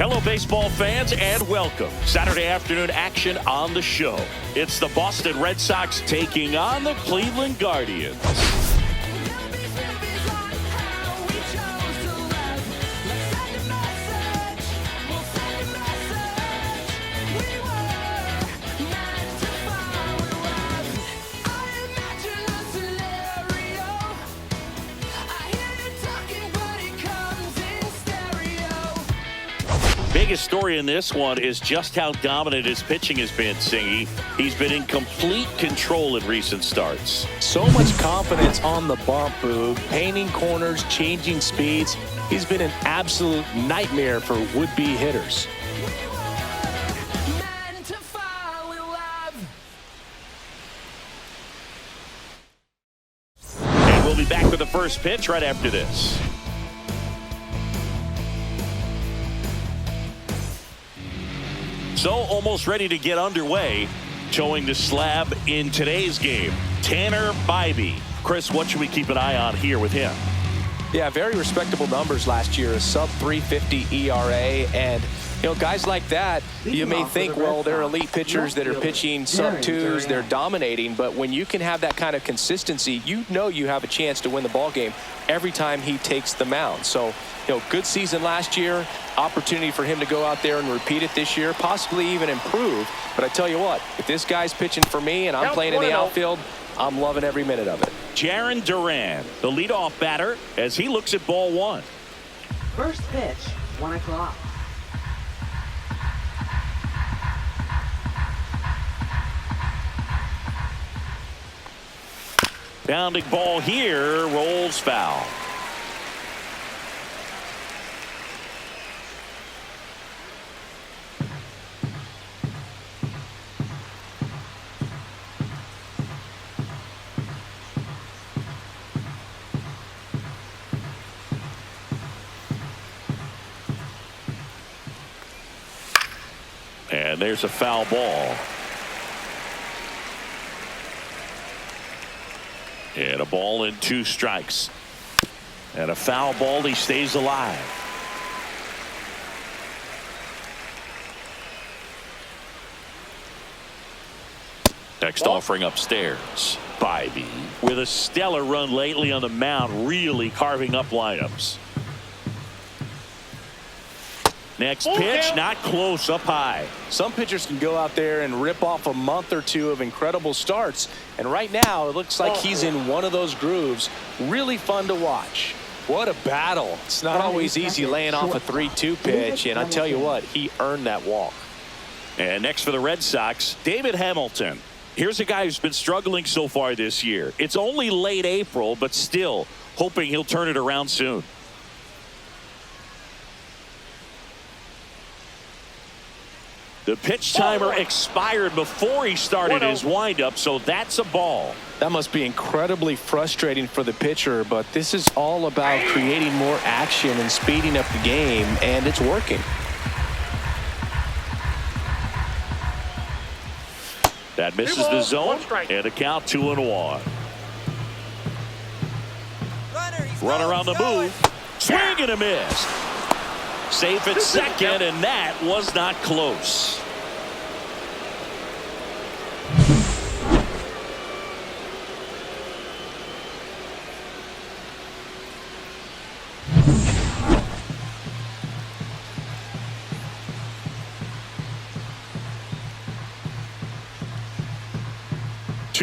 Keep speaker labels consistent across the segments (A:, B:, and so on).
A: Hello, baseball fans, and welcome. Saturday afternoon action on the show. It's the Boston Red Sox taking on the Cleveland Guardians. Biggest story in this one is just how dominant his pitching has been, Singy. He's been in complete control in recent starts.
B: So much confidence on the bump, Boog. Painting corners, changing speeds. He's been an absolute nightmare for would-be hitters.
A: And we'll be back with the first pitch right after this. So almost ready to get underway. Showing the slab in today's game, Tanner Bybee. Chris, what should we keep an eye on here with him?
B: Yeah, very respectable numbers last year. A sub 350 ERA. And, you know, guys like that, you may think, well, they're elite pitchers that are pitching sub twos. They're dominating. But when you can have that kind of consistency, you know you have a chance to win the ball game every time he takes the mound. So, you know, good season last year. Opportunity for him to go out there and repeat it this year, possibly even improve. But I tell you what, if this guy's pitching for me and I'm playing in the outfield, I'm loving every minute of it.
A: Jarren Duran, the leadoff batter, as he looks at ball one.
C: First pitch, 1 o'clock.
A: Bounding ball here, rolls foul. And there's a foul ball. And a ball and 2 strikes. And a foul ball, he stays alive. Next offering upstairs. Bybee with a stellar run lately on the mound, really carving up lineups. Next pitch, not close, up high.
B: Some pitchers can go out there and rip off a month or two of incredible starts. And right now, it looks like he's in one of those grooves. Really fun to watch. What a battle. It's not always easy laying off a 3-2 pitch. And I tell you what, he earned that walk.
A: And next for the Red Sox, David Hamilton. Here's a guy who's been struggling so far this year. It's only late April, but still hoping he'll turn it around soon. The pitch timer expired before he started his windup, so that's a ball.
B: That must be incredibly frustrating for the pitcher, but this is all about creating more action and speeding up the game, and it's working.
A: That misses the zone, and a count 2-1. Runner on the move. Swing and a miss. Safe at second, and that was not close.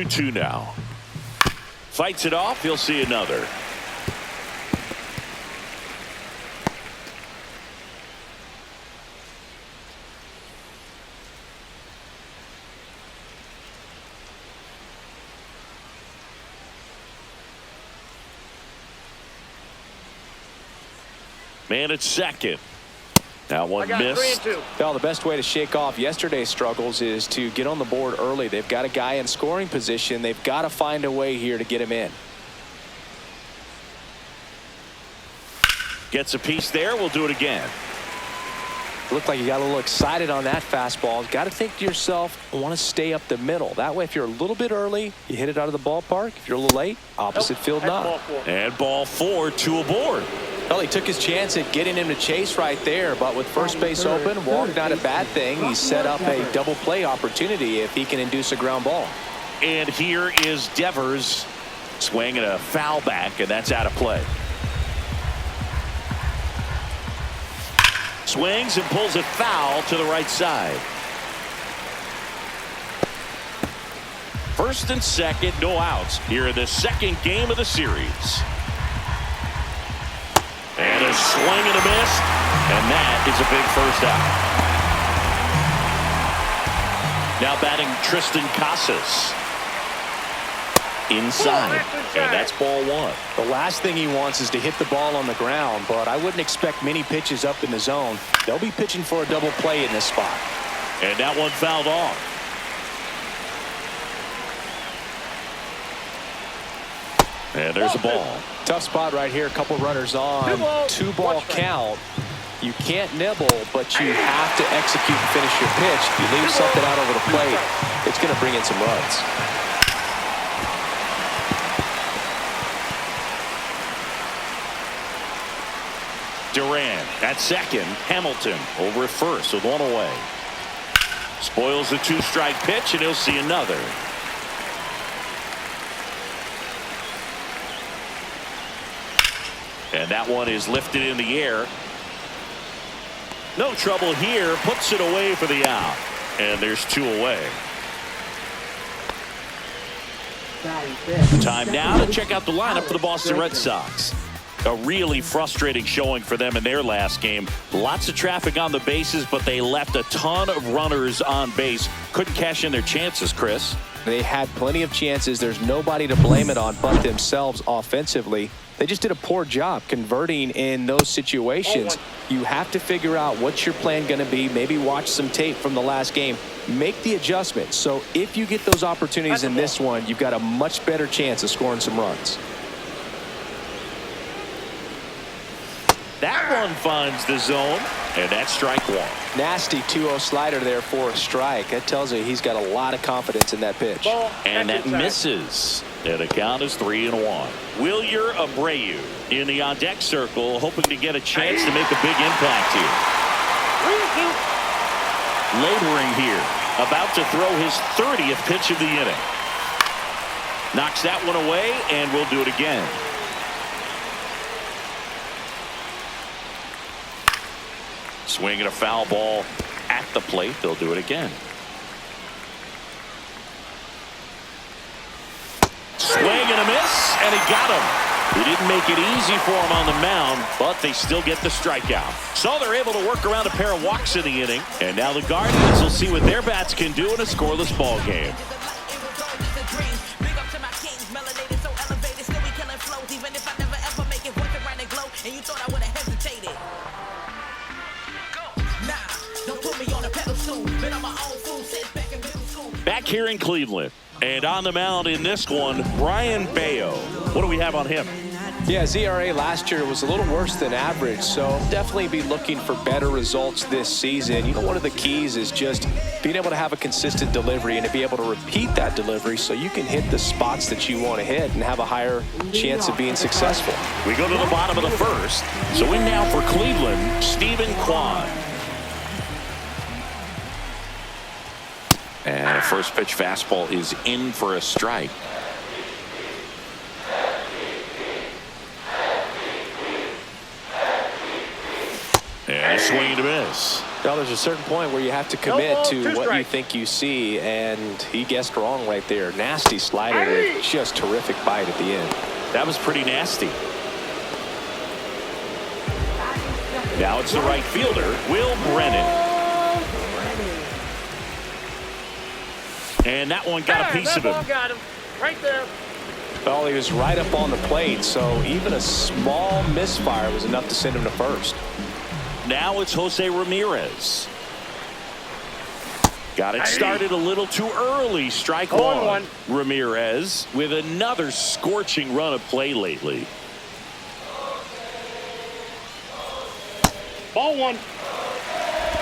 A: Two now. Fights it off. He'll see another. Man at second. That one missed.
B: Well, the best way to shake off yesterday's struggles is to get on the board early. They've got a guy in scoring position. They've got to find a way here to get him in.
A: Gets a piece there. We'll do it again.
B: Looked like you got a little excited on that fastball. Got to think to yourself, I want to stay up the middle. That way, if you're a little bit early, you hit it out of the ballpark. If you're a little late, opposite field knock.
A: And ball 4, 2 aboard.
B: Well, he took his chance at getting him to chase right there, but with first base open, walk not a bad thing. He set up a double play opportunity if he can induce a ground ball.
A: And here is Devers swinging a foul back, and that's out of play. Swings and pulls it foul to the right side. First and second, no outs here in the second game of the series. And a swing and a miss, and that is a big first out. Now batting Tristan Casas. Inside, and that's ball one.
B: The last thing he wants is to hit the ball on the ground, but I wouldn't expect many pitches up in the zone. They'll be pitching for a double play in this spot.
A: And that one fouled off. And there's a ball.
B: Tough spot right here. A couple runners on. Two ball count. You can't nibble, but you have to execute and finish your pitch. If you leave something out over the plate, it's going to bring in some runs.
A: Duran at second. Hamilton over at first with one away. Spoils the two-strike pitch, and he'll see another. And that one is lifted in the air. No trouble here. Puts it away for the out. And there's two away. Time now to check out the lineup for the Boston Red Sox. A really frustrating showing for them in their last game. Lots of traffic on the bases, but they left a ton of runners on base. Couldn't cash in their chances, Chris.
B: They had plenty of chances. There's nobody to blame it on but themselves offensively. They just did a poor job converting in those situations. You have to figure out what's your plan going to be. Maybe watch some tape from the last game. Make the adjustment. So if you get those opportunities in this one, you've got a much better chance of scoring some runs.
A: That one finds the zone, and that's strike one.
B: Nasty 2-0 slider there for a strike. That tells you he's got a lot of confidence in that pitch.
A: And that misses. And the count is 3-1. Wilyer Abreu in the on-deck circle, hoping to get a chance to make a big impact here. Laboring here, about to throw his 30th pitch of the inning. Knocks that one away, and we'll do it again. Swinging a foul ball at the plate. They'll do it again. Swing and a miss, and he got him. He didn't make it easy for him on the mound, but they still get the strikeout. So they're able to work around a pair of walks in the inning, and now the Guardians will see what their bats can do in a scoreless ball game. Back here in Cleveland, and on the mound in this one, Brian Bayo. What do we have on him?
B: Yeah, his ERA last year was a little worse than average, so definitely be looking for better results this season. You know, one of the keys is just being able to have a consistent delivery and to be able to repeat that delivery so you can hit the spots that you want to hit and have a higher chance of being successful.
A: We go to the bottom of the first. So in now for Cleveland, Stephen Kwan. And a first pitch fastball is in for a strike. And a swing and a miss.
B: Well, there's a certain point where you have to commit to what you think you see, and he guessed wrong right there. Nasty slider with just terrific bite at the end.
A: That was pretty nasty. Now it's the right fielder, Will Brennan. And that one got a piece of him.
D: Got him right there.
B: Well, he was right up on the plate, so even a small misfire was enough to send him to first.
A: Now it's Jose Ramirez. Got it started a little too early. Strike one. Ramirez with another scorching run of play lately.
D: Ball one.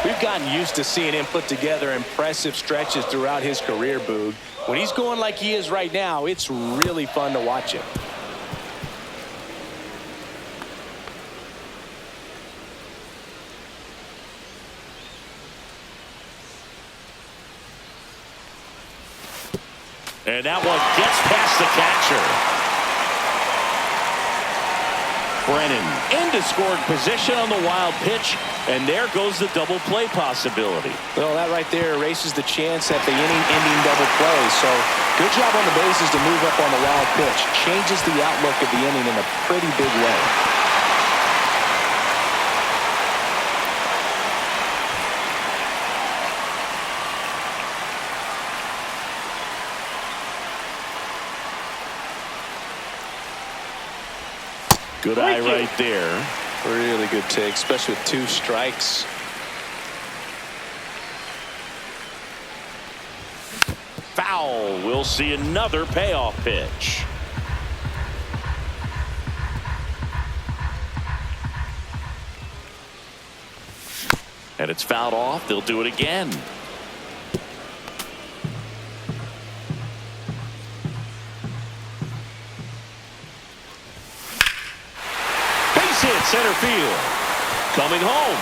B: We've gotten used to seeing him put together impressive stretches throughout his career, Boog. When he's going like he is right now, it's really fun to watch him.
A: And that one gets past the catcher. Brennan into scoring position on the wild pitch, and there goes the double play possibility.
B: Well, that right there erases the chance at the inning-ending double play. So good job on the bases to move up on the wild pitch. Changes the outlook of the inning in a pretty big way.
A: Good eye right there.
B: Really good take, especially with 2 strikes.
A: Foul. We'll see another payoff pitch. And it's fouled off. They'll do it again. Hit center field. Coming home.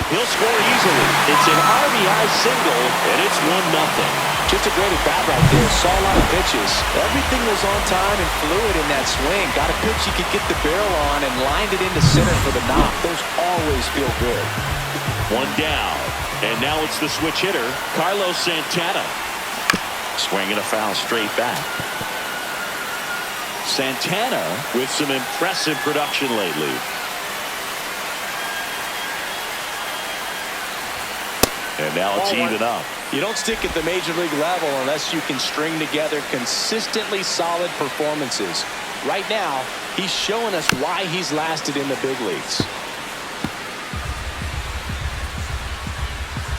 A: He'll score easily. It's an RBI single, and it's 1-0.
B: Just a great at bat right there. Saw a lot of pitches. Everything was on time and fluid in that swing. Got a pitch you could get the barrel on and lined it into center for the knock. Those always feel good.
A: 1 down. And now it's the switch hitter, Carlos Santana. Swinging a foul straight back. Santana with some impressive production lately. And now it's even up.
B: You don't stick at the major league level unless you can string together consistently solid performances. Right now, he's showing us why he's lasted in the big leagues.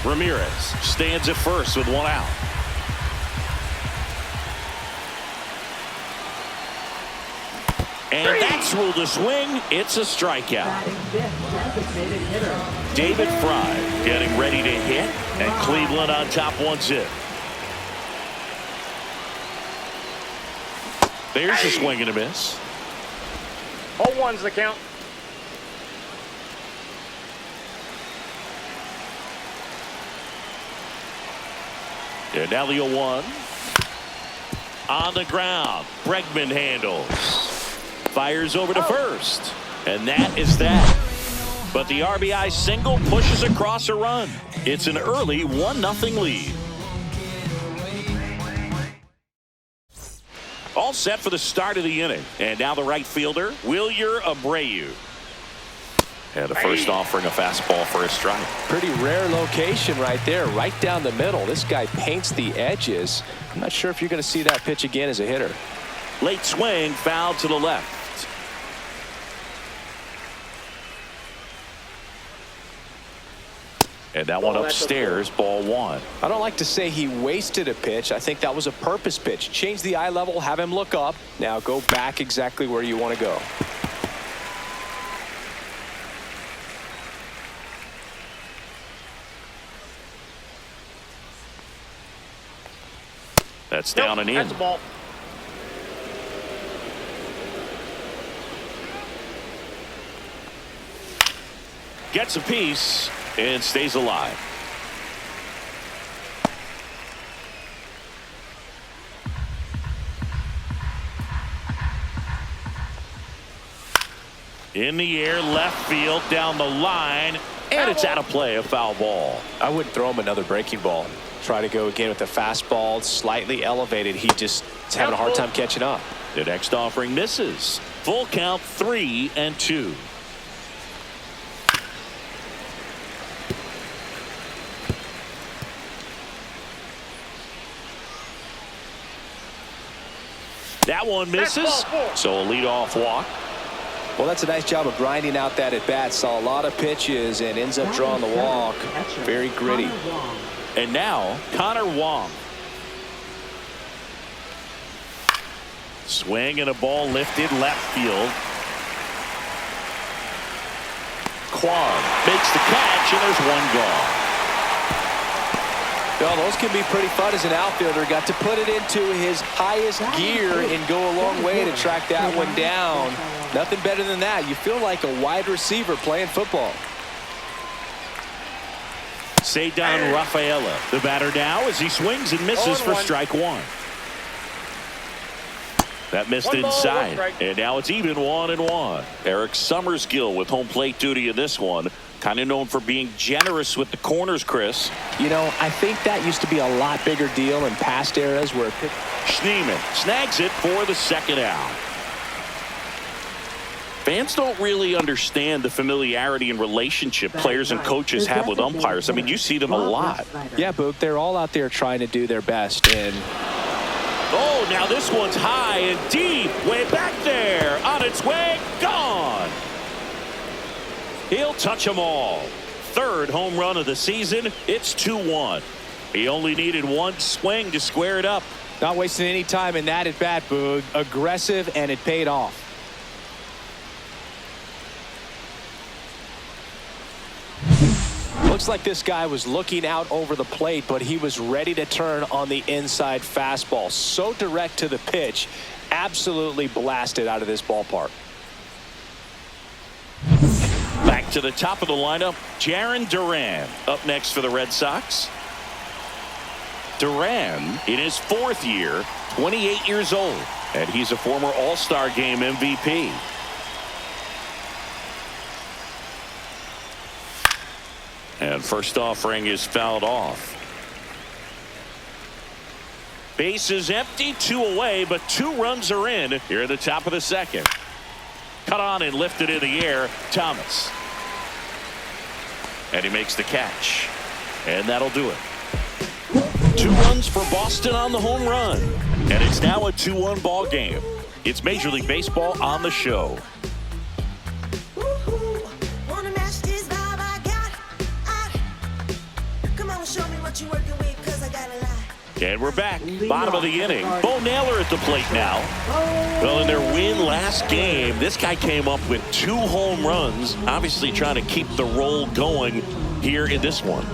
A: Ramirez stands at first with 1 out. And that's ruled a swing. It's a strikeout. David Fry getting ready to hit, and Cleveland on top 1-0. There's a swing and a miss.
D: 0-1's the count.
A: And now the 0-1. On the ground, Bregman handles. Fires over to first. And that is that. But the RBI single pushes across a run. It's an early 1-0 lead. All set for the start of the inning. And now the right fielder, Wilyer Abreu. And the first offering a fastball for a strike.
B: Pretty rare location right there, right down the middle. This guy paints the edges. I'm not sure if you're going to see that pitch again as a hitter.
A: Late swing, foul to the left. And that one upstairs, ball 1.
B: I don't like to say he wasted a pitch. I think that was a purpose pitch. Change the eye level, have him look up. Now go back exactly where you want to go.
A: That's down and in.
D: That's a ball.
A: Gets a piece and stays alive. In the air, left field, down the line, and it's out of play, a foul ball.
B: I wouldn't throw him another breaking ball. Try to go again with the fastball, slightly elevated. He just is having a hard time catching up.
A: The next offering misses. Full count, 3-2. That one misses, so a leadoff walk.
B: Well, that's a nice job of grinding out that at-bat. Saw a lot of pitches and ends up drawing the walk. Very gritty.
A: And now, Connor Wong. Swing and a ball lifted left field. Kwan makes the catch, and there's one gone.
B: Well, those can be pretty fun as an outfielder. Got to put it into his highest gear and go a long way to track that one down. Nothing better than that. You feel like a wide receiver playing football.
A: Cedar Rafaela. The batter now as he swings and misses for strike one. That missed inside, and now it's even 1-1. Eric Summersgill with home plate duty in this one. Kind of known for being generous with the corners, Chris.
B: You know, I think that used to be a lot bigger deal in past eras where
A: Schneemann snags it for the second out. Fans don't really understand the familiarity and relationship players and coaches have with umpires. I mean, you see them a lot.
B: Yeah, Boog, they're all out there trying to do their best. And
A: oh, now this one's high and deep, way back there, on its way, gone. He'll touch them all. Third home run of the season. It's 2-1. He only needed one swing to square it up.
B: Not wasting any time in that at bat, Boog. Aggressive, and it paid off. Looks like this guy was looking out over the plate, but he was ready to turn on the inside fastball. So direct to the pitch. Absolutely blasted out of this ballpark.
A: Back to the top of the lineup, Jarren Duran up next for the Red Sox. Duran in his fourth year, 28 years old, and he's a former All-Star Game MVP. And first offering is fouled off. Base is empty, 2 away, but 2 runs are in here at the top of the second. Cut on and lifted in the air, Thomas. And he makes the catch. And that'll do it. 2 runs for Boston on the home run. And it's now a 2-1 ball game. It's Major League Baseball on the show. And we're back. Bottom of the inning. Bo Naylor at the plate now. Well, in their win last game, this guy came up with 2 home runs. Obviously trying to keep the roll going here in this one.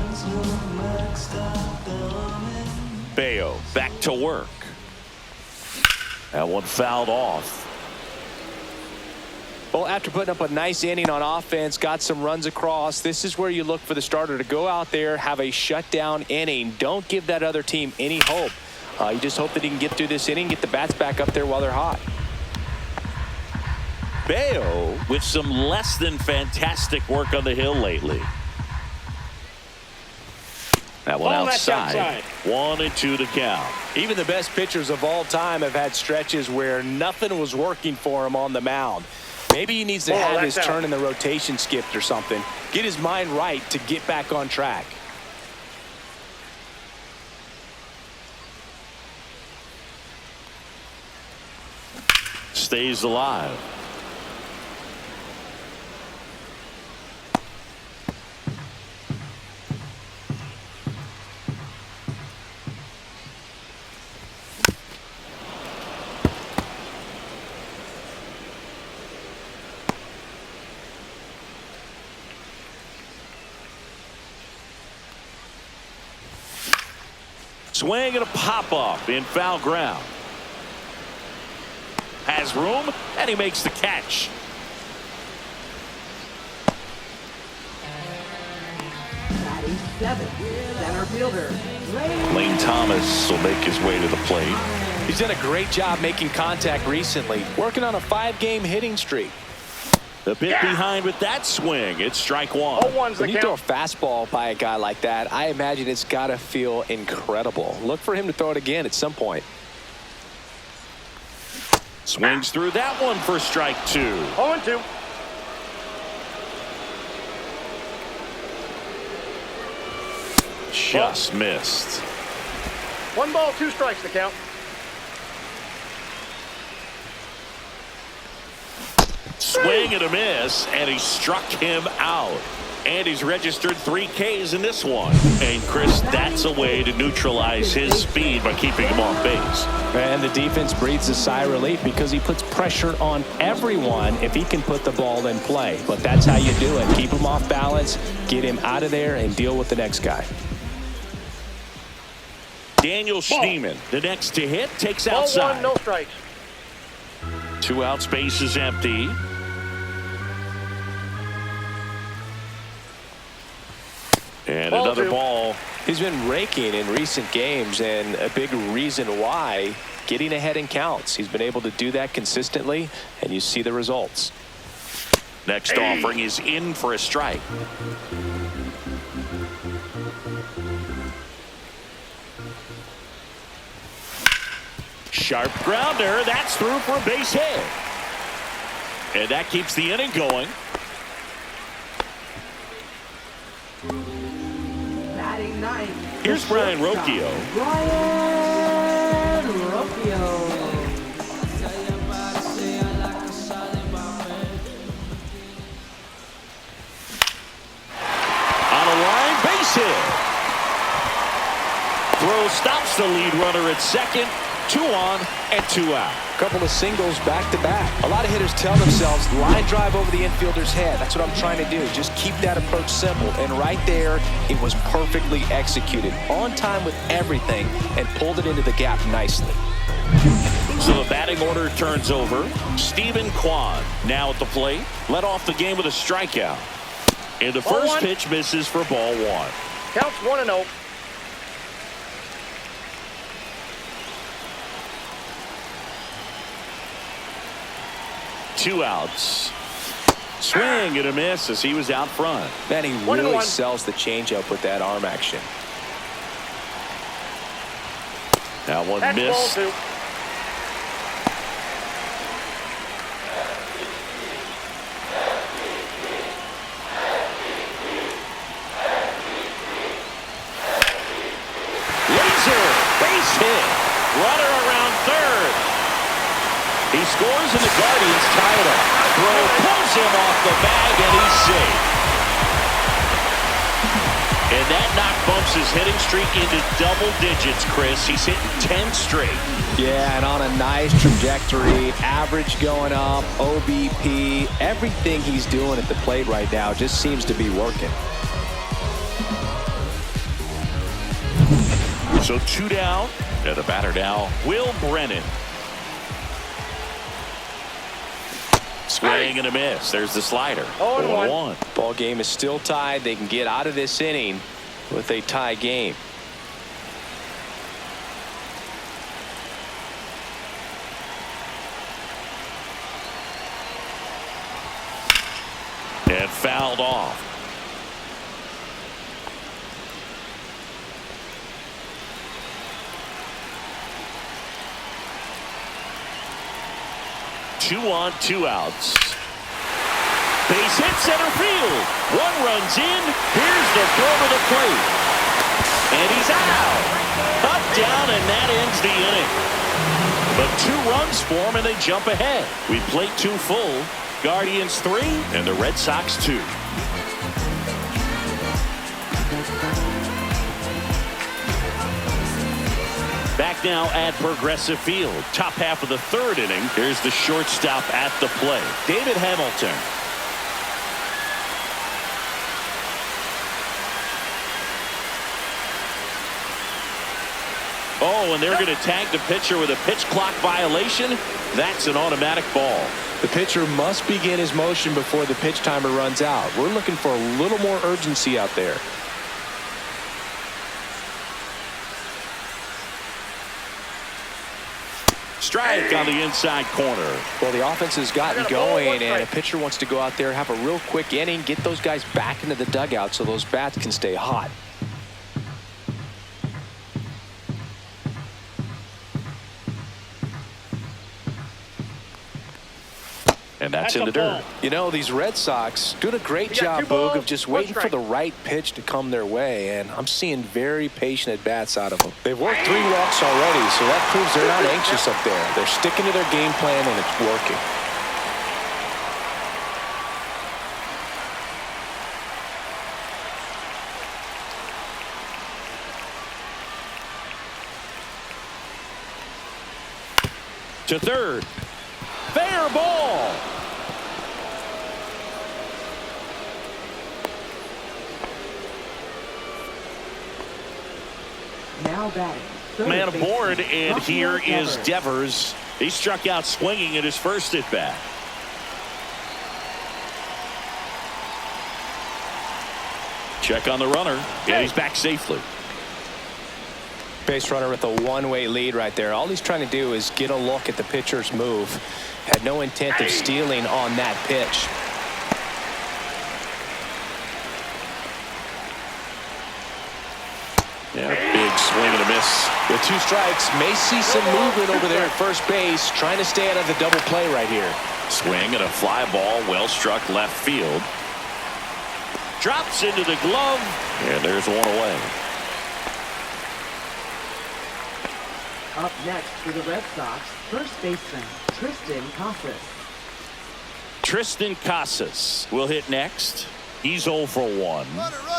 A: Bayo back to work. That one fouled off.
B: Well, after putting up a nice inning on offense, got some runs across, this is where you look for the starter to go out there, have a shutdown inning. Don't give that other team any hope. You just hope that he can get through this inning, get the bats back up there while they're hot.
A: Bayo with some less than fantastic work on the hill lately. That one outside. 1-2 to count.
B: Even the best pitchers of all time have had stretches where nothing was working for him on the mound. Maybe he needs to have his turn in the rotation skipped or something. Get his mind right to get back on track.
A: Stays alive. Swing and a pop-up in foul ground. Has room, and he makes the catch.
C: Batting 7th, center fielder,
A: Lane Thomas will make his way to the plate.
B: He's done a great job making contact recently, working on a 5-game hitting streak.
A: A bit behind with that swing. It's strike one.
B: When you throw a fastball by a guy like that, I imagine it's got to feel incredible. Look for him to throw it again at some point.
A: Swings through that one for strike 2.
D: 0-2.
A: Just missed.
D: 1 ball, 2 strikes to count.
A: Swing and a miss, and he struck him out. And he's registered 3 Ks in this one. And Chris, that's a way to neutralize his speed by keeping him off base.
B: And the defense breathes a sigh of relief because he puts pressure on everyone if he can put the ball in play. But that's how you do it. Keep him off balance, get him out of there, and deal with the next guy.
A: Daniel Schneemann, the next to hit, takes outside.
D: 1, no strikes.
A: 2 out, space is empty. And
D: Ball
A: Another
D: 2.
A: ball.
B: He's been raking in recent games, and a big reason why, getting ahead in counts. He's been able to do that consistently, and you see the results.
A: Next offering is in for a strike. Sharp grounder. That's through for a base hit. And that keeps the inning going.
C: Batting ninth.
A: Here's Brian Rocchio.
C: Brian Rocchio.
A: On a line, base hit. Throw stops the lead runner at second. 2 on and 2 out.
B: A couple of singles back to back. A lot of hitters tell themselves, line drive over the infielder's head. That's what I'm trying to do. Just keep that approach simple. And right there, it was perfectly executed. On time with everything, and pulled it into the gap nicely.
A: So the batting order turns over. Stephen Kwan now at the plate. Led off the game with a strikeout. And the first pitch misses for ball 1.
D: Counts 1-0.
A: Two outs. Swing and a miss as he was out front.
B: Man, he
D: 1-1.
B: really sells the changeup with that arm action.
A: That one
D: That's
A: missed.
D: ball 2.
A: Laser, base hit. Runner around third. He scores and the Guardians tie it up. Throw pulls him off the bag and he's safe. And that knock bumps his hitting streak into double digits, Chris. He's hitting 10 straight.
B: Yeah, and on a nice trajectory. Average going up, OBP. Everything he's doing at the plate right now just seems to be working.
A: So 2 down. And the batter now, Will Brennan. Swing and a miss. There's the slider.
D: 0-1.
B: Ball game is still tied. They can get out of this inning with a tie game.
A: And fouled off. Two on, 2 outs. Base hit center field. 1 runs in. Here's the throw to the plate. And he's out. Up, down, and that ends the inning. But 2 runs for him, and they jump ahead. We plate 2 full. Guardians 3, and the Red Sox 2. Back now at Progressive Field. Top half of the 3rd inning. Here's the shortstop at the plate, David Hamilton. Oh, and they're going to tag the pitcher with a pitch clock violation. That's an automatic ball.
B: The pitcher must begin his motion before the pitch timer runs out. We're looking for a little more urgency out there.
A: Strike on the inside corner.
B: Well, the offense has gotten going, and a pitcher wants to go out there, have a real quick inning, get those guys back into the dugout so those bats can stay hot.
A: And that's in the dirt.
B: You know, these Red Sox doing a great
D: We got
B: job,
D: 2
B: Boog,
D: balls,
B: of just
D: 1
B: waiting for
D: strike.
B: the right pitch to come their way, and I'm seeing very patient at-bats out of them. They've worked 3 walks already, so that proves they're not anxious up there. They're sticking to their game plan, and it's working.
A: To third. Fair ball.
C: Now batting. Third
A: Man
C: baseman,
A: aboard, and here
C: Rafael
A: is
C: Devers.
A: Devers. He struck out swinging at his first at bat. Check on the runner, and he's back safely.
B: Base runner with a one-way lead right there. All he's trying to do is get a look at the pitcher's move. Had no intent of stealing on that pitch.
A: Yeah, big swing and a miss.
B: With 2 strikes, may see some movement over there at first base, trying to stay out of the double play right here.
A: Swing and a fly ball, well struck left field. Drops into the glove, and there's one away.
C: Up next for the Red Sox, first baseman Tristan Casas.
A: Tristan Casas will hit next. He's 0 for 1.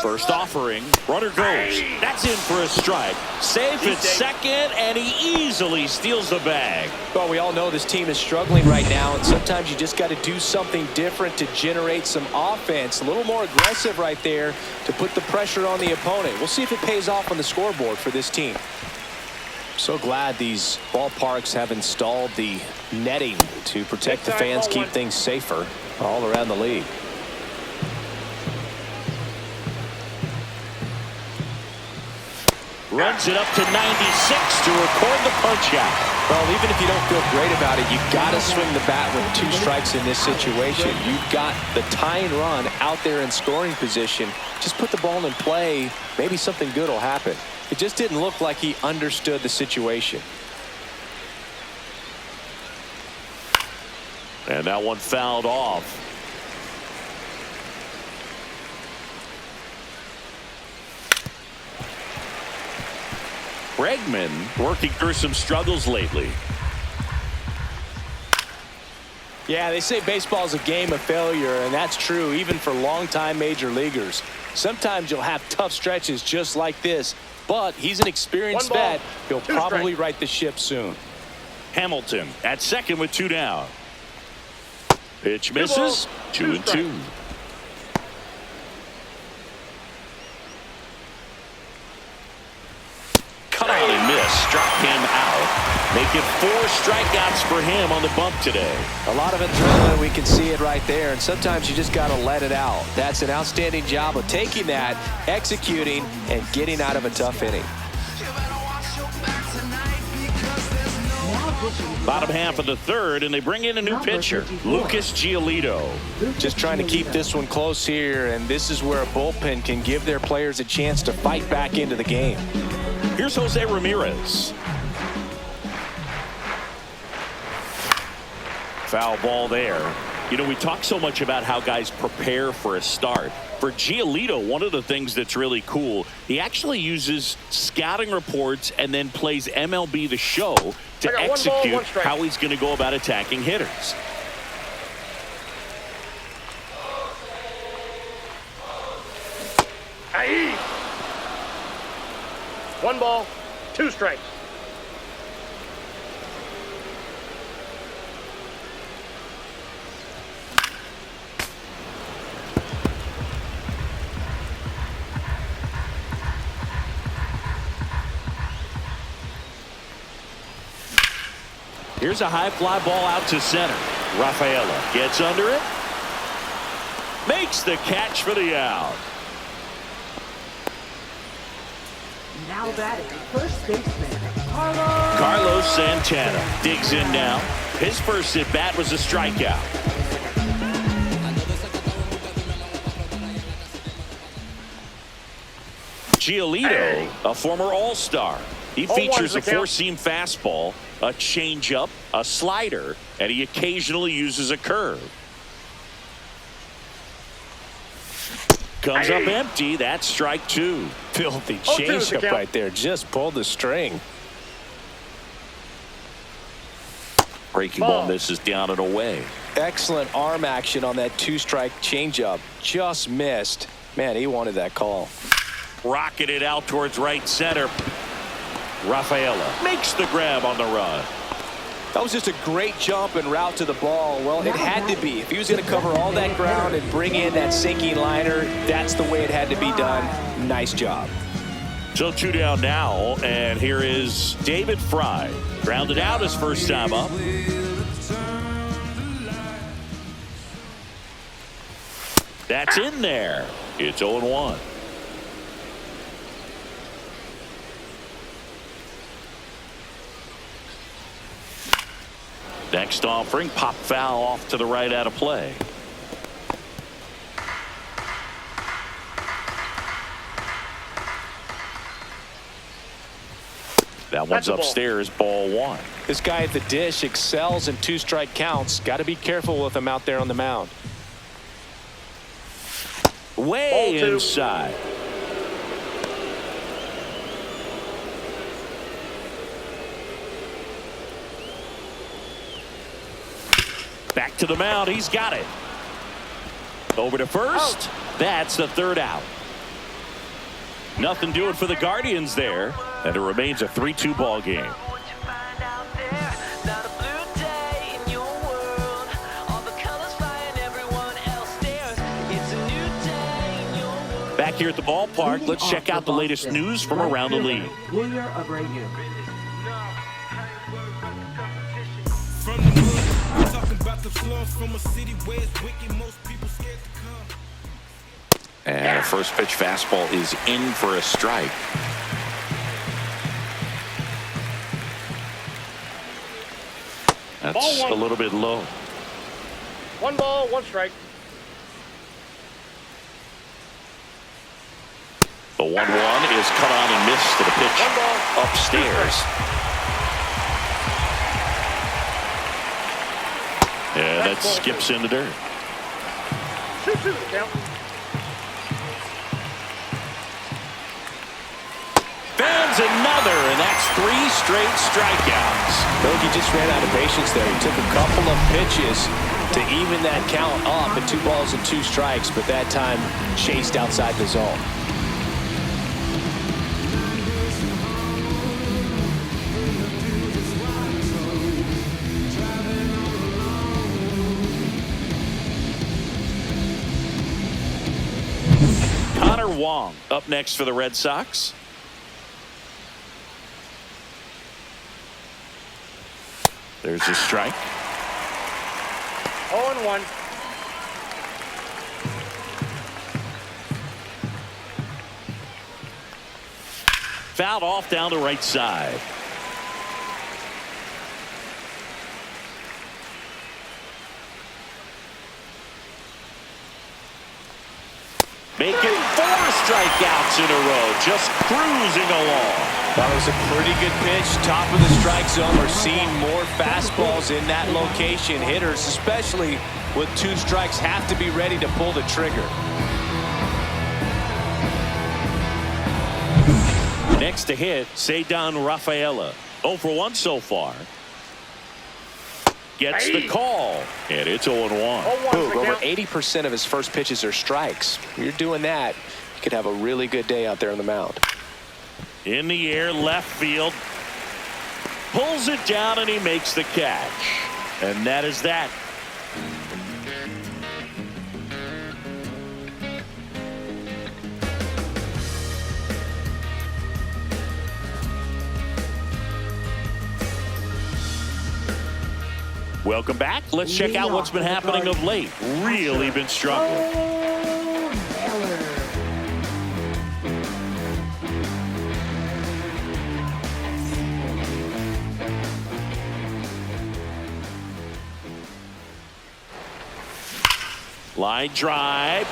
A: First offering. Runner goes. That's in for a strike. Safe at second, and he easily steals the bag.
B: Well, we all know this team is struggling right now, and sometimes you just got to do something different to generate some offense. A little more aggressive right there to put the pressure on the opponent. We'll see if it pays off on the scoreboard for this team. So glad these ballparks have installed the netting to protect the fans, keep things safer all around the league.
A: Runs it up to 96 to record the punch out.
B: Well, even if you don't feel great about it, you got to swing the bat with 2 strikes in this situation. You've got the tying run out there in scoring position. Just put the ball in play. Maybe something good will happen. It just didn't look like he understood the situation.
A: And that one fouled off. Bregman working through some struggles lately.
B: Yeah, they say baseball is a game of failure, and that's true even for longtime major leaguers. Sometimes you'll have tough stretches just like this, but he's an experienced vet. He'll probably right the ship soon.
A: Hamilton at second with 2 down. Pitch misses. 2-2. Cut out and miss. Struck him out. Making 4 strikeouts for him on the bump today.
B: A lot of adrenaline, we can see it right there, and sometimes you just got to let it out. That's an outstanding job of taking that, executing, and getting out of a tough inning.
A: Bottom half of the 3rd, and they bring in a new pitcher, Lucas Giolito.
B: Just trying to keep this one close here, and this is where a bullpen can give their players a chance to fight back into the game.
A: Here's Jose Ramirez. Foul ball there. You know, we talk so much about how guys prepare for a start. For Giolito, one of the things that's really cool, he actually uses scouting reports and then plays MLB The Show to execute how he's going to go about attacking hitters.
D: One ball, 2 strikes.
A: Here's a high fly ball out to center. Rafaela gets under it. Makes the catch for the out.
C: Now batting, first baseman Carlos.
A: Carlos Santana digs in now. His first at bat was a strikeout. Giolito, a former All-Star. He features a 4-seam fastball, a changeup, a slider, and he occasionally uses a curve. Comes up empty. That's strike 2.
B: Filthy changeup right there. Just pulled the string.
A: Breaking ball misses down and away.
B: Excellent arm action on that 2-strike changeup. Just missed. Man, he wanted that call.
A: Rocketed out towards right center. Rafaela makes the grab on the run.
B: That was just a great jump and route to the ball. Well, it had to be. If he was going to cover all that ground and bring in that sinking liner, that's the way it had to be done. Nice job.
A: So 2 down now, and here is David Fry. Grounded out his first time up. That's in there. It's 0-1. Next offering, pop foul off to the right out of play. That one's upstairs, ball one.
B: This guy at the dish excels in two-strike counts. Got to be careful with him out there on the mound.
A: Way inside. Back to the mound. He's got it. Over to first. That's the third out. Nothing doing for the Guardians there. And it remains a 3-2 ball game. Back here at the ballpark, let's check out the latest news from around the league. And a first pitch fastball is in for a strike. That's a little bit low.
D: 1 ball, 1 strike.
A: The 1-1 is cut on and missed to the pitch upstairs. Yeah, that skips in the dirt. Fans another, and that's 3 straight strikeouts.
B: He just ran out of patience there. He took a couple of pitches to even that count up at 2 balls and 2 strikes, but that time chased outside the zone.
A: Wong up next for the Red Sox. There's a strike.
D: 0-1.
A: Fouled off down the right side. Making 4 strikeouts in a row, just cruising along.
B: That was a pretty good pitch. Top of the strike zone. We're seeing more fastballs in that location. Hitters, especially with 2 strikes, have to be ready to pull the trigger.
A: Next to hit, Ceddanne Rafaela. 0 for 1 so far. Gets the call, and it's 0-1.
B: Over 80% of his first pitches are strikes. You're doing that, you could have a really good day out there on the mound.
A: In the air, left field. Pulls it down, and he makes the catch. And that is that. Welcome back. Let's check out what's been happening of late. Really been struggling. Line drive.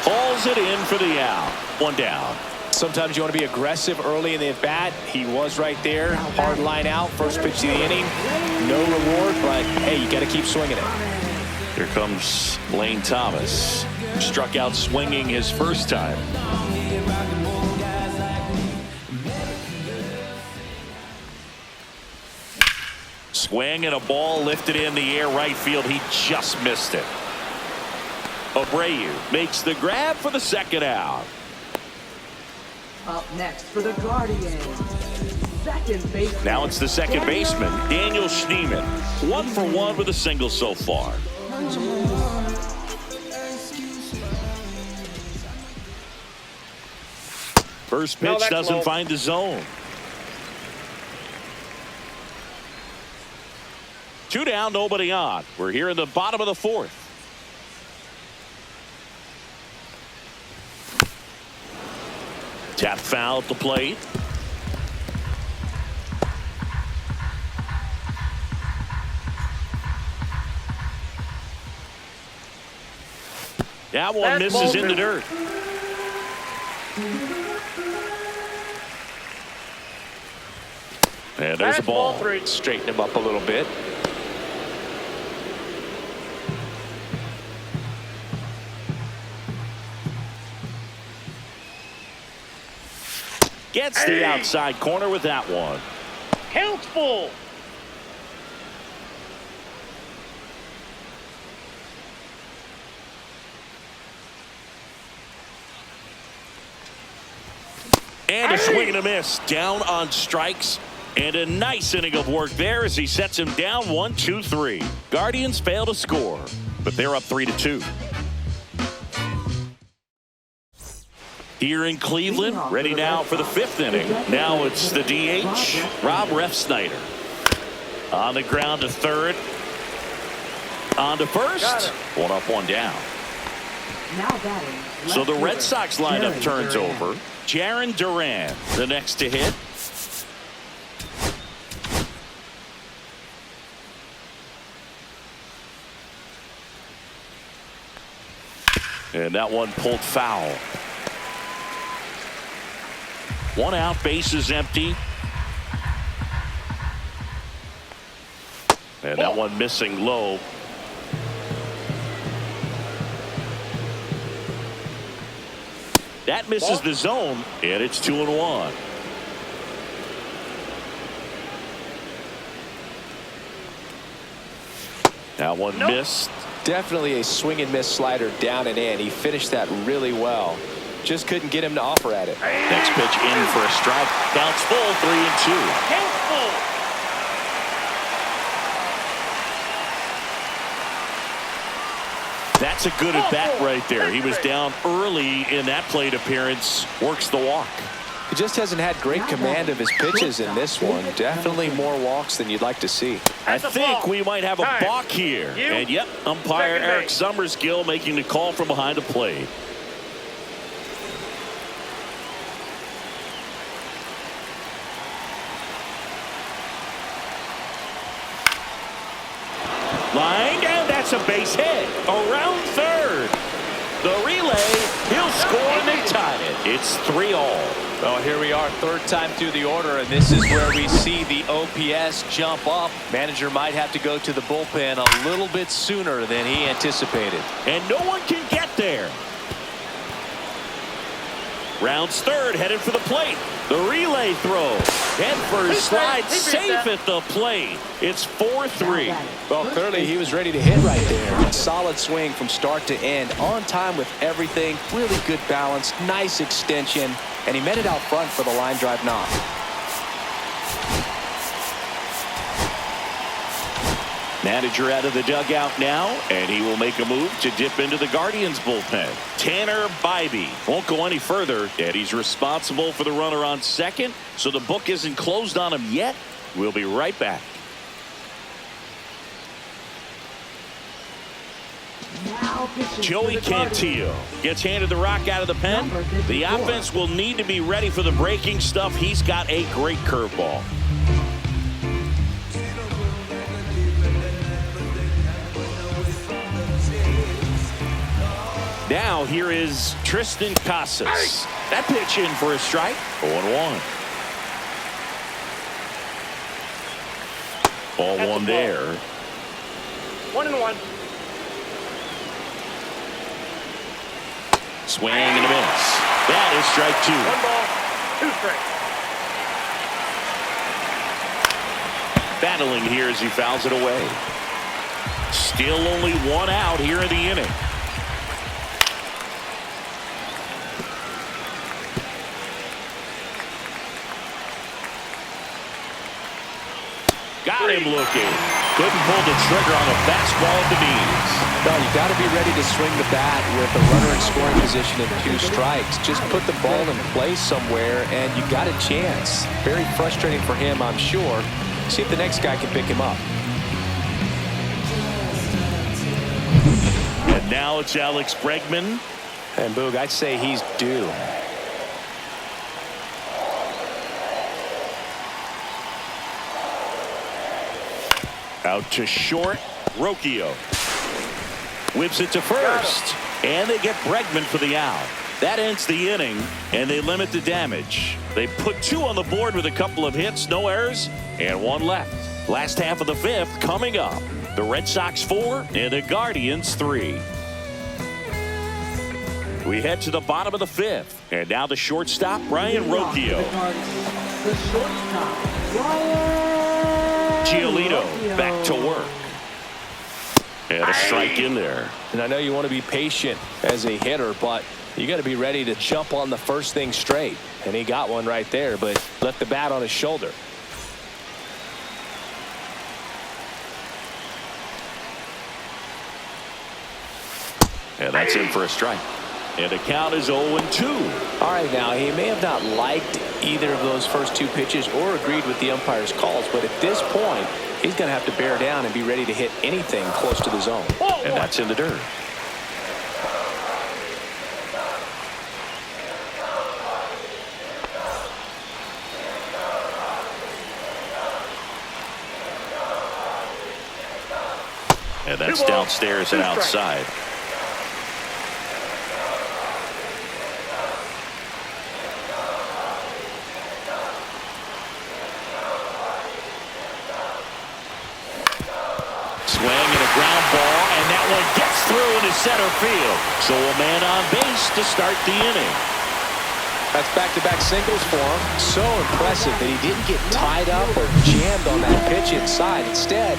A: Pulls it in for the out. 1 down.
B: Sometimes you want to be aggressive early in the at-bat. He was right there. Hard line out. First pitch of the inning. No reward, but, hey, you got to keep swinging it.
A: Here comes Lane Thomas. Struck out swinging his first time. Swing and a ball lifted in the air right field. He just missed it. Abreu makes the grab for the second out.
C: Up next for the Guardians, second baseman.
A: Now it's the second baseman, Daniel Schneemann. 1 for 1 with a single so far. First pitch doesn't find the zone. 2 down, nobody on. We're here in the bottom of the 4th. Tap foul at the plate. That one
D: That's
A: misses
D: ball
A: in the
D: two.
A: dirt. And there's a
D: That's ball
A: ball.
D: three.
B: Straighten him up a little bit.
A: Gets the outside corner with that one.
D: Count's full.
A: And a swing and a miss. Down on strikes. And a nice inning of work there as he sets him down 1-2-3. Guardians fail to score, but they're up 3-2. Here in Cleveland, ready now for the 5th inning. Now it's the DH, Rob Refsnyder. On the ground to third. On to first. One up, one down.
C: Now batting.
A: So the
C: left
A: Red
C: fielder,
A: Sox lineup
C: Jarren
A: turns
C: Duran.
A: over. Jarren Duran, the next to hit. And that one pulled foul. One out, bases empty. And that one missing low. That misses the zone, and it's 2-1. That one missed.
B: Definitely a swing and miss slider down and in. He finished that really well. Just couldn't get him to offer at it.
A: Next pitch in for a strike. Counts full, 3-2.
D: Count's full.
A: That's a good at bat right there. He was down early in that plate appearance. Works the walk.
B: He just hasn't had great command of his pitches in this one. Definitely more walks than you'd like to see.
A: I
D: That's a
A: think
D: ball.
A: we might have a
D: Time.
A: balk here.
D: You.
A: And yep, umpire
D: Second
A: Eric
D: base.
A: Summersgill making the call from behind the plate. Line, and that's a base hit. Around third. The relay, he'll score and they tie it. It's 3-all.
E: Well, here we are, third time through the order, and this is where we see the OPS jump up. Manager might have to go to the bullpen a little bit sooner than he anticipated.
A: And no one can get there. Rounds third, headed for the plate. The relay throw. Head first slide, safe at the plate. It's 4-3.
B: Well, clearly he was ready to hit right there. Solid swing from start to end. On time with everything. Really good balance. Nice extension. And he met it out front for the line drive knock.
A: Manager out of the dugout now, and he will make a move to dip into the Guardians bullpen. Tanner Bybee won't go any further, and he's responsible for the runner on second, so the book isn't closed on him yet. We'll be right back.
C: Now pitching
A: Joey
C: for the Guardians.
A: Cantillo gets handed the rock out of the pen. The offense will need to be ready for the breaking stuff. He's got a great curveball. Now here is Tristan Casas. That pitch in for a strike. 0-1. Ball
D: That's a
A: one
D: ball.
A: there.
D: 1-1.
A: Swing and a miss. That is strike two.
D: 1 ball, 2 strikes.
A: Battling here as he fouls it away. Still only 1 out here in the inning. Got him looking. Couldn't pull the trigger on a fastball at the knees.
B: No, you got to be ready to swing the bat with a runner in scoring position and 2 strikes. Just put the ball in place somewhere, and you got a chance. Very frustrating for him, I'm sure. See if the next guy can pick him up.
A: And now it's Alex Bregman.
B: And Boog, I'd say he's due.
A: Out to short. Rocchio whips it to first. And they get Bregman for the out. That ends the inning, and they limit the damage. They put 2 on the board with a couple of hits, no errors, and 1 left. Last half of the 5th coming up. The Red Sox 4 and the Guardians 3. We head to the bottom of the 5th, and now the shortstop, Brian Rocchio.
C: The shortstop, Brian
A: Giolito back to work. And a strike in there.
B: And I know you want to be patient as a hitter, but you got to be ready to jump on the first thing straight. And he got one right there, but left the bat on his shoulder.
A: And that's in for a strike. And the count is 0-2.
B: All right, now he may have not liked either of those first 2 pitches or agreed with the umpire's calls, but at this point, he's going to have to bear down and be ready to hit anything close to the zone.
A: And that's in the dirt. And that's downstairs and outside. Swing and a ground ball, and that one gets through into center field. So a man on base to start the inning.
B: That's back-to-back singles for him. So impressive that he didn't get tied up or jammed on that pitch inside. Instead,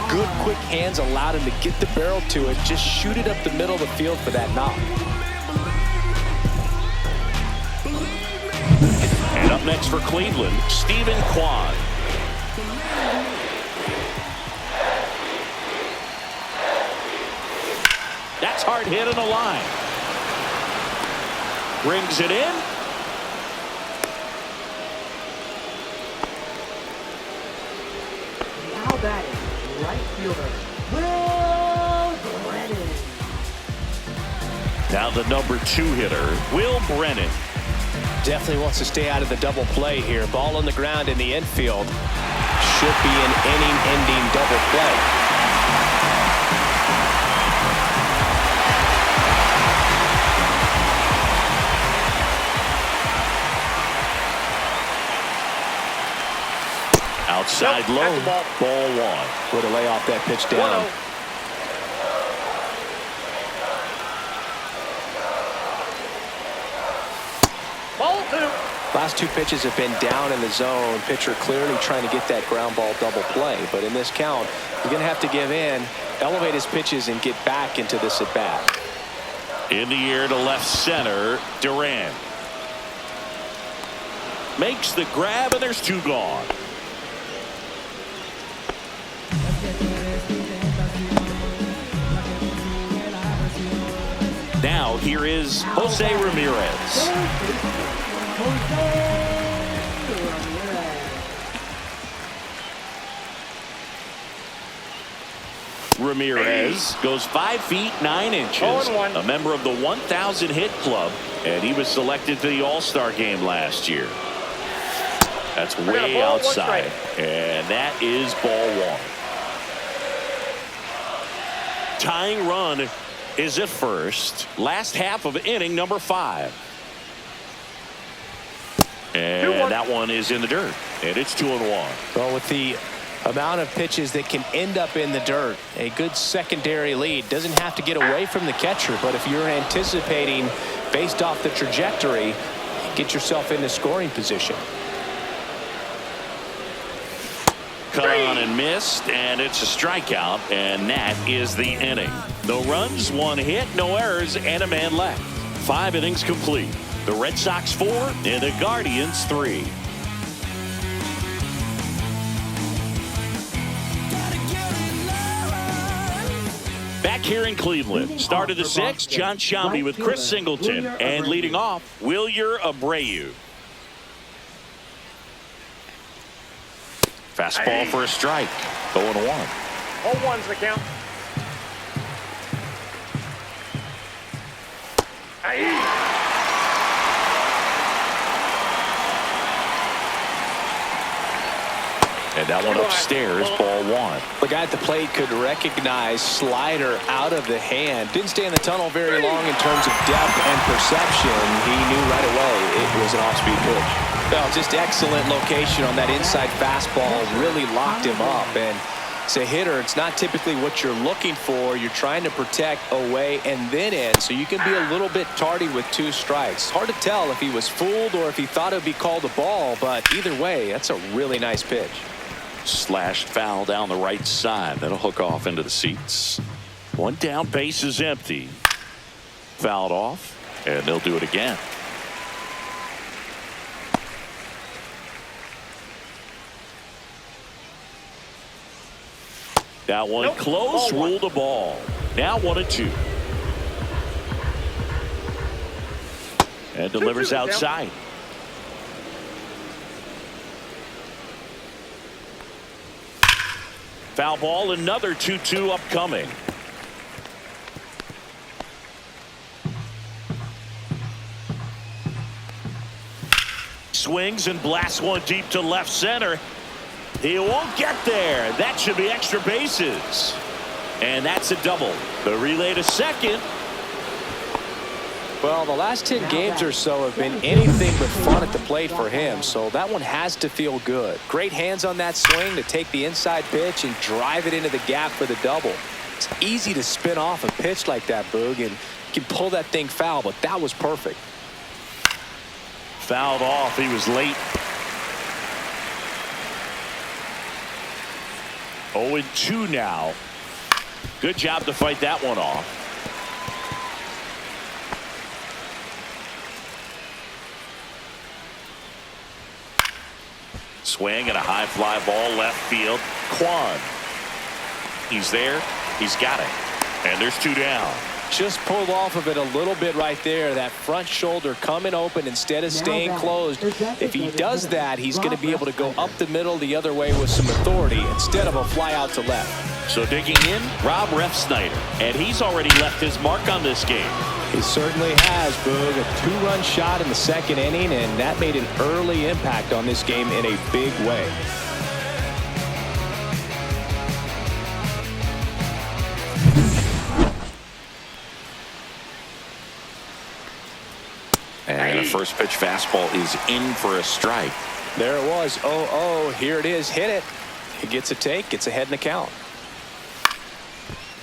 B: good quick hands allowed him to get the barrel to it, just shoot it up the middle of the field for that knock.
A: And up next for Cleveland, Stephen Kwan. That's hard hit on the line. Brings it in.
C: Now batting, right fielder, Will Brennan.
A: Now the number 2 hitter, Will Brennan.
B: Definitely wants to stay out of the double play here. Ball on the ground in the infield. Should be an inning-ending double play.
A: Outside low, ball 1.
B: Way to lay off that pitch down.
D: 1-0. Ball 2.
B: Last 2 pitches have been down in the zone. Pitcher clearly trying to get that ground ball double play. But in this count, he's going to have to give in, elevate his pitches, and get back into this at bat.
A: In the air to left center, Duran. Makes the grab, and there's 2 gone. Now here is Jose Ramirez. Ramirez goes 5 feet 9 inches.
D: 0-1.
A: A member of the 1,000 hit club, and he was selected for the All-Star game last year. That's way outside, and that is ball 1. Tying run is at first. Last half of inning number 5. And that one is in the dirt. And it's 2-1.
B: Well, with the amount of pitches that can end up in the dirt, a good secondary lead. Doesn't have to get away from the catcher, but if you're anticipating based off the trajectory, get yourself into scoring position.
A: Cut on and missed, and it's a strikeout, and that is the inning. No runs, 1 hit, no errors, and a man left. 5 innings complete. The Red Sox 4 and the Guardians 3. Back here in Cleveland, start of the 6th, John Sciambi with Chris Singleton, and leading off, Wilyer Abreu. Fastball for a strike. 0-1.
D: 0-1's the count.
A: And that one upstairs, ball one.
B: The guy at the plate could recognize slider out of the hand. Didn't stay in the tunnel very long in terms of depth and perception. He knew right away it was an off-speed pitch. Well, just excellent location on that inside fastball. Really locked him up. And as a hitter, it's not typically what you're looking for. You're trying to protect away and then in, so you can be a little bit tardy with 2 strikes. Hard to tell if he was fooled or if he thought it would be called a ball, but either way, that's a really nice pitch.
A: Slashed foul down the right side. That'll hook off into the seats. One down, base is empty. Fouled off, and they'll do it again. That one close, ruled a ball. Now 1-2. And delivers outside. Foul ball, another 2-2 upcoming. Swings and blasts one deep to left center. He won't get there. That should be extra bases. And that's a double. The relay to second.
B: Well, the last 10 games or so have been anything but fun at the plate for him, so that one has to feel good. Great hands on that swing to take the inside pitch and drive it into the gap for the double. It's easy to spin off a pitch like that, Boog, and you can pull that thing foul, but that was perfect.
A: Fouled off. He was late. 0-2 now. Good job to fight that one off. Swing and a high fly ball left field. Quan. He's there. He's got it. And there's 2 down.
B: Just pulled off of it a little bit right there. That front shoulder coming open instead of staying closed. If he does that, he's going to be able to go up the middle the other way with some authority instead of a fly out to left.
A: So digging in, Rob Refsnyder. And he's already left his mark on this game.
B: He certainly has, Boog. A 2-run shot in the 2nd inning, and that made an early impact on this game in a big way.
A: And a first pitch fastball is in for a strike.
B: There it was. 0-0. Here it is. Hit it. He gets a take. Gets ahead in the count.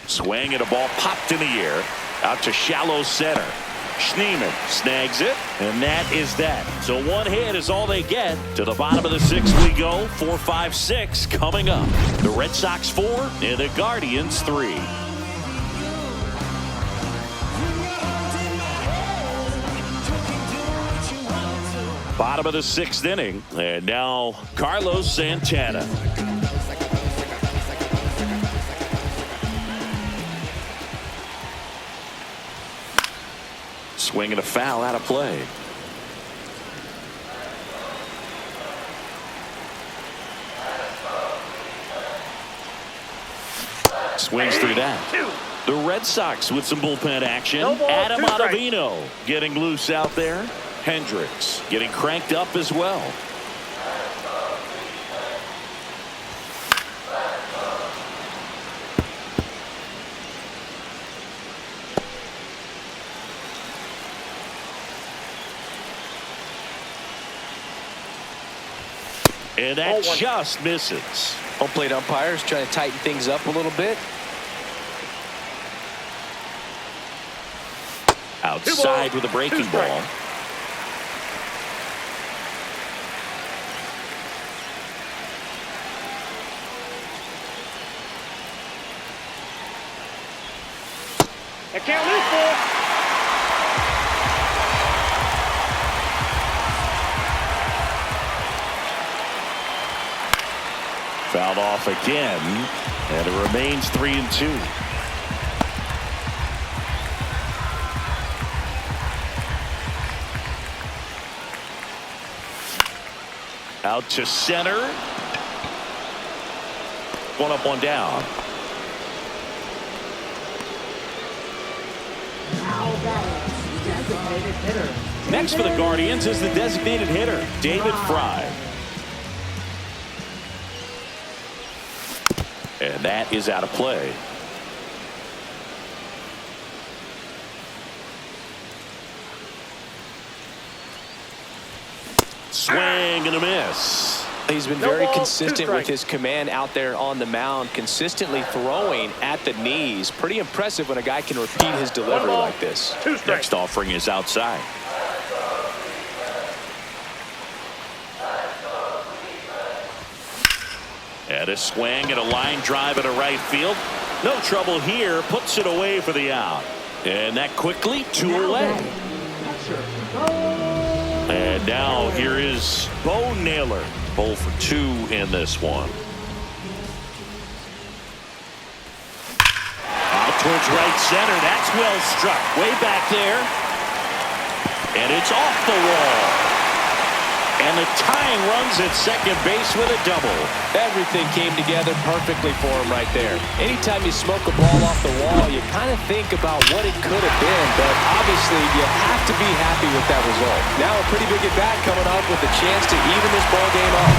A: Swing and a ball popped in the air. Out to shallow center. Schneemann snags it. And that is that. So one hit is all they get. To the bottom of the 6th we go. 4, 5, 6 coming up. The Red Sox 4 and the Guardians 3. Bottom of the 6th inning. And now Carlos Santana. Swing and a foul out of play. Swings through that. The Red Sox with some bullpen action. Adam Ottavino getting loose out there. Hendricks getting cranked up as well. And that just misses.
B: Home plate umpires trying to tighten things up a little bit.
A: Outside with a breaking ball.
D: The count is full.
A: Fouled off again, and it remains 3-2. Out to center. One up, one down.
C: Designated hitter.
A: Next for the Guardians is the designated hitter, David Fry. And that is out of play. Swing and a miss.
B: He's been very consistent with his command out there on the mound, consistently throwing at the knees. Pretty impressive when a guy can repeat his delivery like this.
A: Next offering is outside. And a swing and a line drive into right field. No trouble here. Puts it away for the out. And that quickly, 2 away. And now here is Bo Naylor. 0 for 2 in this one. Out towards right center. That's well struck. Way back there. And it's off the wall. And the tying runs at second base with a double.
B: Everything came together perfectly for him right there. Anytime you smoke a ball off the wall, you kind of think about what it could have been, but obviously you have to be happy with that result. Now a pretty big at-bat coming up with a chance to even this ball game up.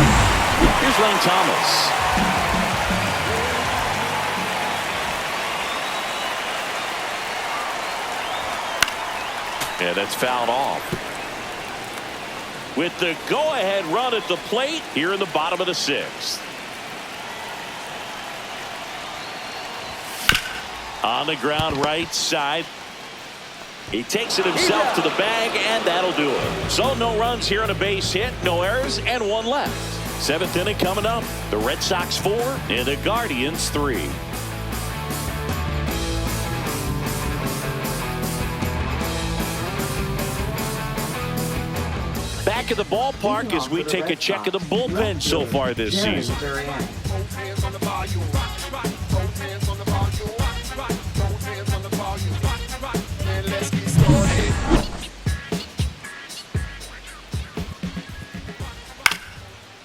A: Here's Lane Thomas. Yeah, that's fouled off. With the go-ahead run at the plate here in the bottom of the 6th. On the ground right side. He takes it himself to the bag, and that'll do it. So no runs here on a base hit, no errors, and 1 left. 7th inning coming up. The Red Sox 4 and the Guardians 3. Back at the ballpark as we take a check of the bullpen so far this season.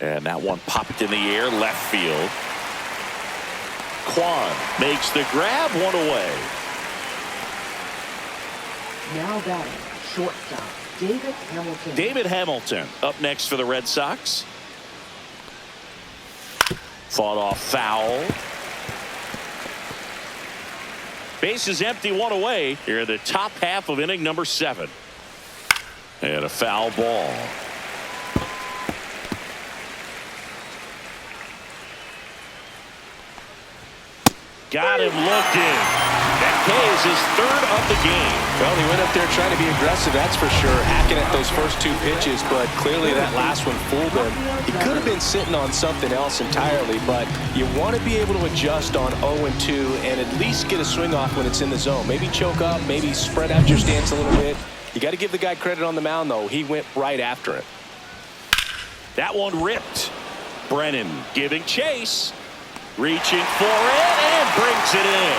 A: And that one popped in the air, left field. Kwan makes the grab, 1 away.
C: Now batting, shortstop, David Hamilton.
A: David Hamilton up next for the Red Sox. Fought off foul. Base is empty, 1 away. Here in the top half of inning number 7. And a foul ball. Got him looking. That pays his 3rd of the game.
B: Well, he went up there trying to be aggressive, that's for sure, hacking at those first 2 pitches, but clearly that last one fooled him. He could have been sitting on something else entirely, but you want to be able to adjust on 0-2 and at least get a swing off when it's in the zone. Maybe choke up, maybe spread out your stance a little bit. You got to give the guy credit on the mound, though. He went right after it.
A: That one ripped. Brennan giving chase. Reaching for it and brings it in.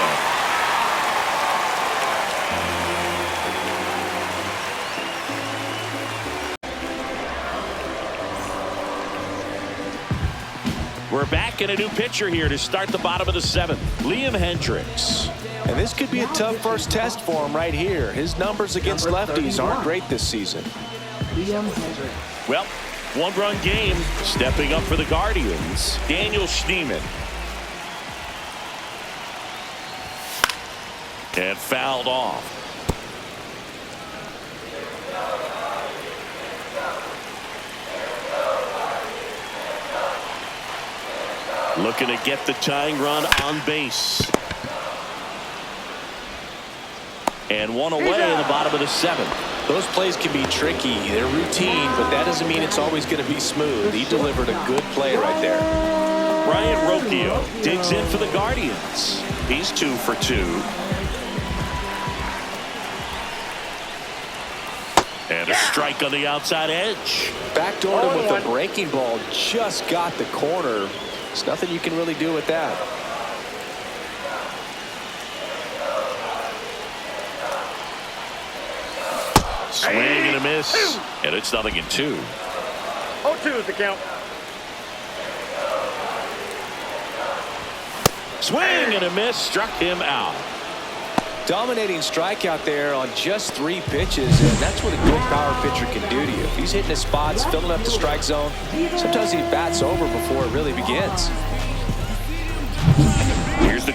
A: We're back in a new pitcher here to start the bottom of the 7th. Liam Hendricks.
B: And this could be a tough first test for him right here. His numbers against lefties aren't great this season.
C: Liam Hendricks.
A: Well, 1-run game. Stepping up for the Guardians, Daniel Schneemann. And fouled off. Looking to get the tying run on base. And 1 away in the bottom of the 7th.
B: Those plays can be tricky. They're routine, but that doesn't mean it's always going to be smooth. He delivered a good play right there.
A: Ryan Rocchio digs in for the Guardians. He's 2 for 2. And a strike on the outside edge.
B: Backdoored him with a breaking ball. Just got the corner. There's nothing you can really do with that.
A: Swing and a miss. And it's 0-2.
D: 0-2 is the count.
A: Swing and a miss. Struck him out.
B: Dominating strikeout there on just 3 pitches, and that's what a good power pitcher can do to you. If he's hitting his spots, filling up the strike zone, sometimes he bats over before it really begins.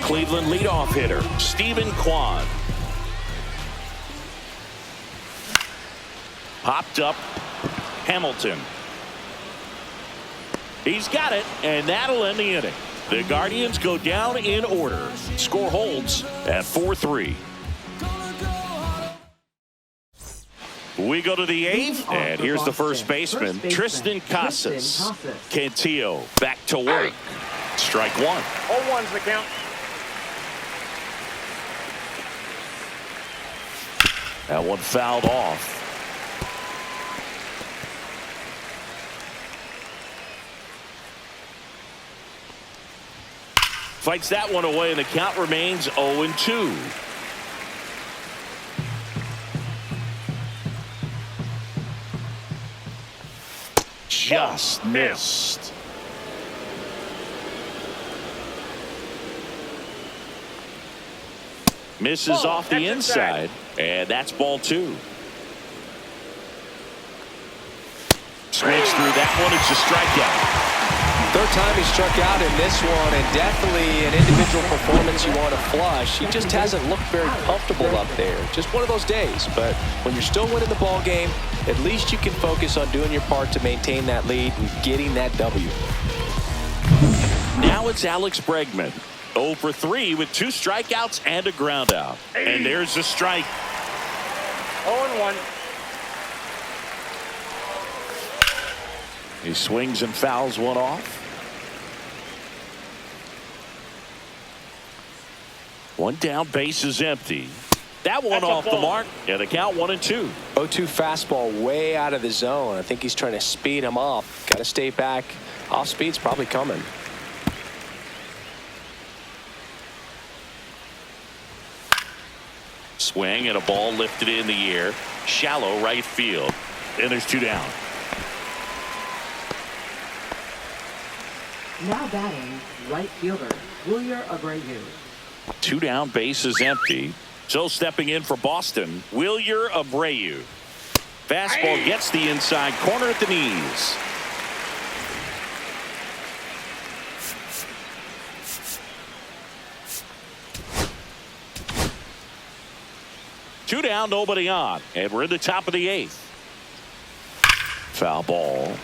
A: Cleveland leadoff hitter, Stephen Kwan. Popped up, Hamilton. He's got it, and that'll end the inning. The Guardians go down in order. Score holds at 4-3. We go to the eighth, and here's the first baseman, Tristan Casas. Cantillo back to work. Strike one.
D: 0-1's the count.
A: That one fouled off. Fights that one away, and the count remains 0-2. Just missed. Misses off the inside, and that's ball two. Swings through that one. It's a strikeout.
B: Third time he struck out in this one, and definitely an individual performance you want to flush. He just hasn't looked very comfortable up there. Just one of those days. But when you're still winning the ball game, at least you can focus on doing your part to maintain that lead and getting that W.
A: Now it's Alex Bregman. 0 for 3 with 2 strikeouts and a ground out. And there's a strike.
D: 0-1.
A: He swings and fouls one off. One down, base is empty. That one off the mark, and the count 1-2.
B: 0-2 fastball way out of the zone. I think he's trying to speed him up. Got to stay back. Off speed's probably coming.
A: Swing and a ball lifted in the air. Shallow right field. And there's 2 down.
C: Now batting, right fielder, Wilyer Abreu.
A: 2 down, base is empty. So stepping in for Boston, Wilyer Abreu. Fastball gets the inside corner at the knees. Two down, nobody on, and we're in the top of the 8th. Foul ball.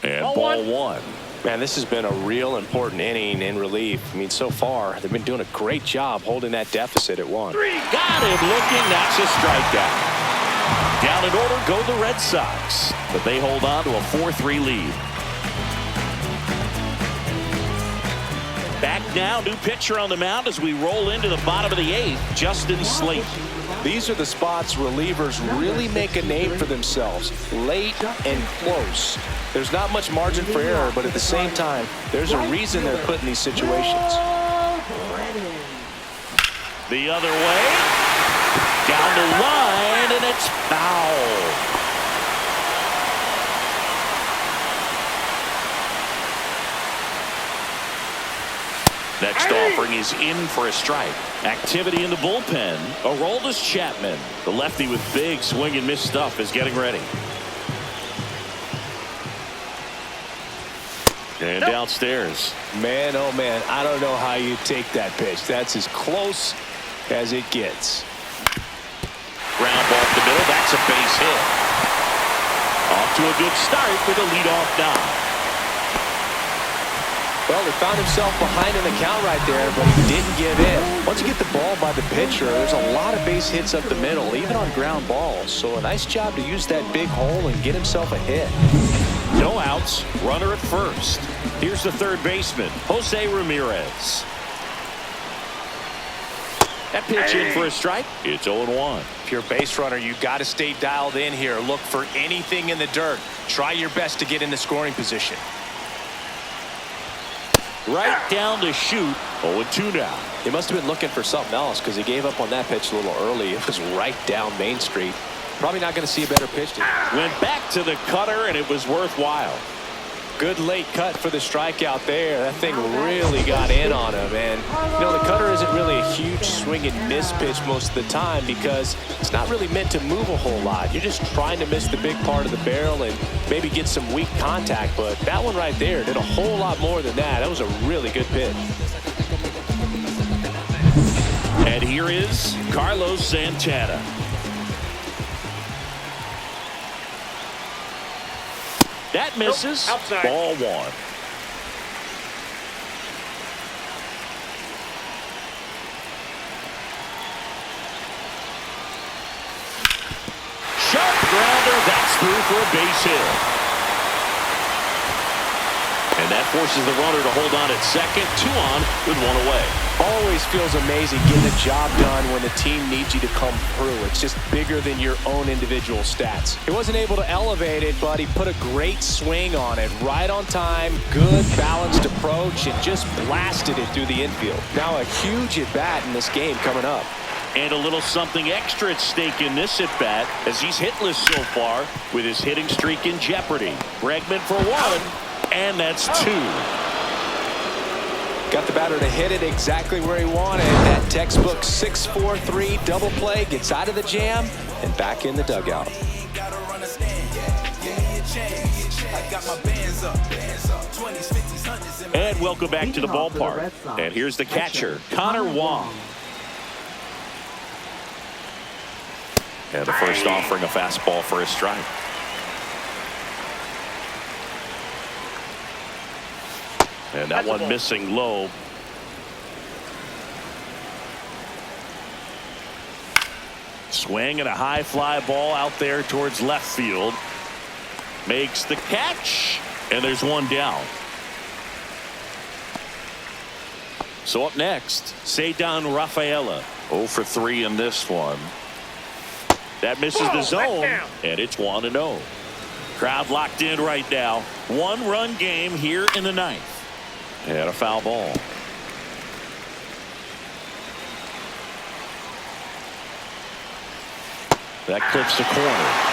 A: And ball one.
B: Man, this has been a real important inning in relief. I mean, so far, they've been doing a great job holding that deficit at 1.
A: Got him looking. That's a strikeout. Down in order go the Red Sox, but they hold on to a 4-3 lead. Back now, new pitcher on the mound as we roll into the bottom of the 8th, Justin Slate.
B: These are the spots relievers really make a name for themselves, late and close. There's not much margin for error, but at the same time, there's a reason they're put in these situations.
A: The other way, down the line, and it's foul. Next offering is in for a strike. Activity in the bullpen. Aroldis Chapman, the lefty with big swing and miss stuff, is getting ready. And downstairs.
B: Man, oh man, I don't know how you take that pitch. That's as close as it gets.
A: Ground ball up the middle. That's a base hit. Off to a good start with a leadoff knock.
B: Well, he found himself behind in the count right there, but he didn't give in. Once you get the ball by the pitcher, there's a lot of base hits up the middle, even on ground balls. So a nice job to use that big hole and get himself a hit.
A: No outs, runner at first. Here's the third baseman, Jose Ramirez. That pitch in for a strike. It's 0-1.
B: If you're a base runner, you got to stay dialed in here. Look for anything in the dirt. Try your best to get in the scoring position.
A: Right down to shoot. 0-2 now.
B: He must have been looking for something else because he gave up on that pitch a little early. It was right down Main Street. Probably not going to see a better pitch.
A: Went back to the cutter, and it was worthwhile.
B: Good late cut for the strikeout there. That thing really got in on him. And, you know, the cutter isn't really a huge swing and miss pitch most of the time because it's not really meant to move a whole lot. You're just trying to miss the big part of the barrel and maybe get some weak contact. But that one right there did a whole lot more than that. That was a really good pitch.
A: And here is Carlos Santana. That misses.
D: Nope, outside.
A: Ball one. Sharp grounder. That's through for a base hit. And that forces the runner to hold on at second. 2 on with 1 away.
B: Always feels amazing getting a job done when the team needs you to come through. It's just bigger than your own individual stats. He wasn't able to elevate it, but he put a great swing on it. Right on time, good balanced approach, and just blasted it through the infield. Now a huge at-bat in this game coming up.
A: And a little something extra at stake in this at-bat as he's hitless so far with his hitting streak in jeopardy. Bregman for 1, and that's 2.
B: Got the batter to hit it exactly where he wanted. That textbook 6-4-3 double play gets out of the jam and back in the dugout.
A: And welcome back to the ballpark. And here's the catcher, Connor Wong. And the first offering a fastball for a strike. And that one missing low. Swing and a high fly ball out there towards left field. Makes the catch. And there's one down. So up next, Ceddanne Rafaela. 0 for 3 in this one. That misses the zone. And it's 1-0. Crowd locked in right now. 1-run game here in the 9th. And a foul ball. That clips the corner.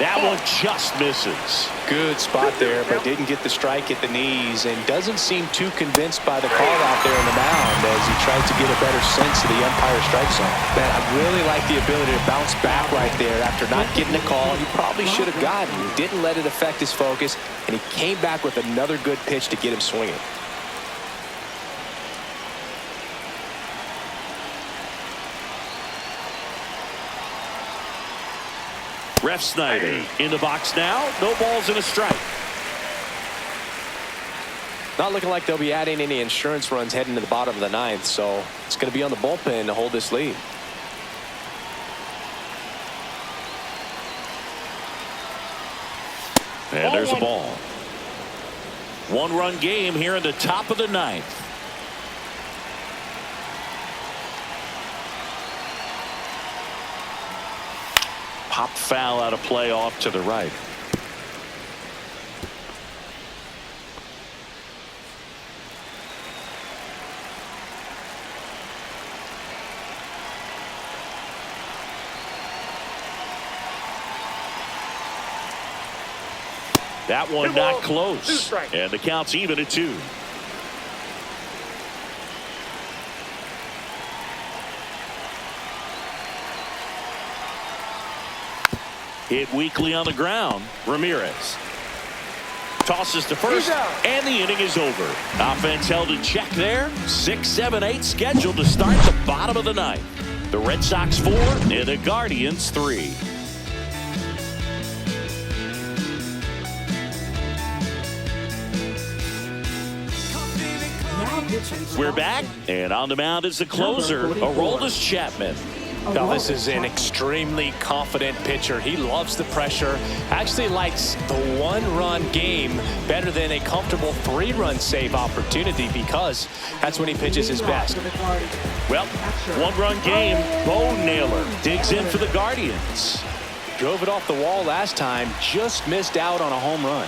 A: That one just misses.
B: Good spot there, but didn't get the strike at the knees and doesn't seem too convinced by the call out there in the mound as he tries to get a better sense of the umpire strike zone. Man, I really like the ability to bounce back right there after not getting a call he probably should have gotten. He didn't let it affect his focus, and he came back with another good pitch to get him swinging.
A: Ref Snyder in the box now. No balls and a strike.
B: Not looking like they'll be adding any insurance runs heading to the bottom of the 9th, so it's going to be on the bullpen to hold this lead.
A: And there's a ball. 1-run game here in the top of the 9th. Pop foul out of play off to the right. That one not close. And the count's even at 2. Hit weakly on the ground. Ramirez tosses to first, and the inning is over. Offense held in check there. 6, 7, 8 scheduled to start the bottom of the 9th. The Red Sox 4 and the Guardians 3. We're back, and on the mound is the closer, Aroldis Chapman.
B: Now, this is an extremely confident pitcher. He loves the pressure. Actually likes the 1-run game better than a comfortable 3-run save opportunity because that's when he pitches his best.
A: Well, 1-run game. Bo Naylor digs in for the Guardians.
B: Drove it off the wall last time. Just missed out on a home run.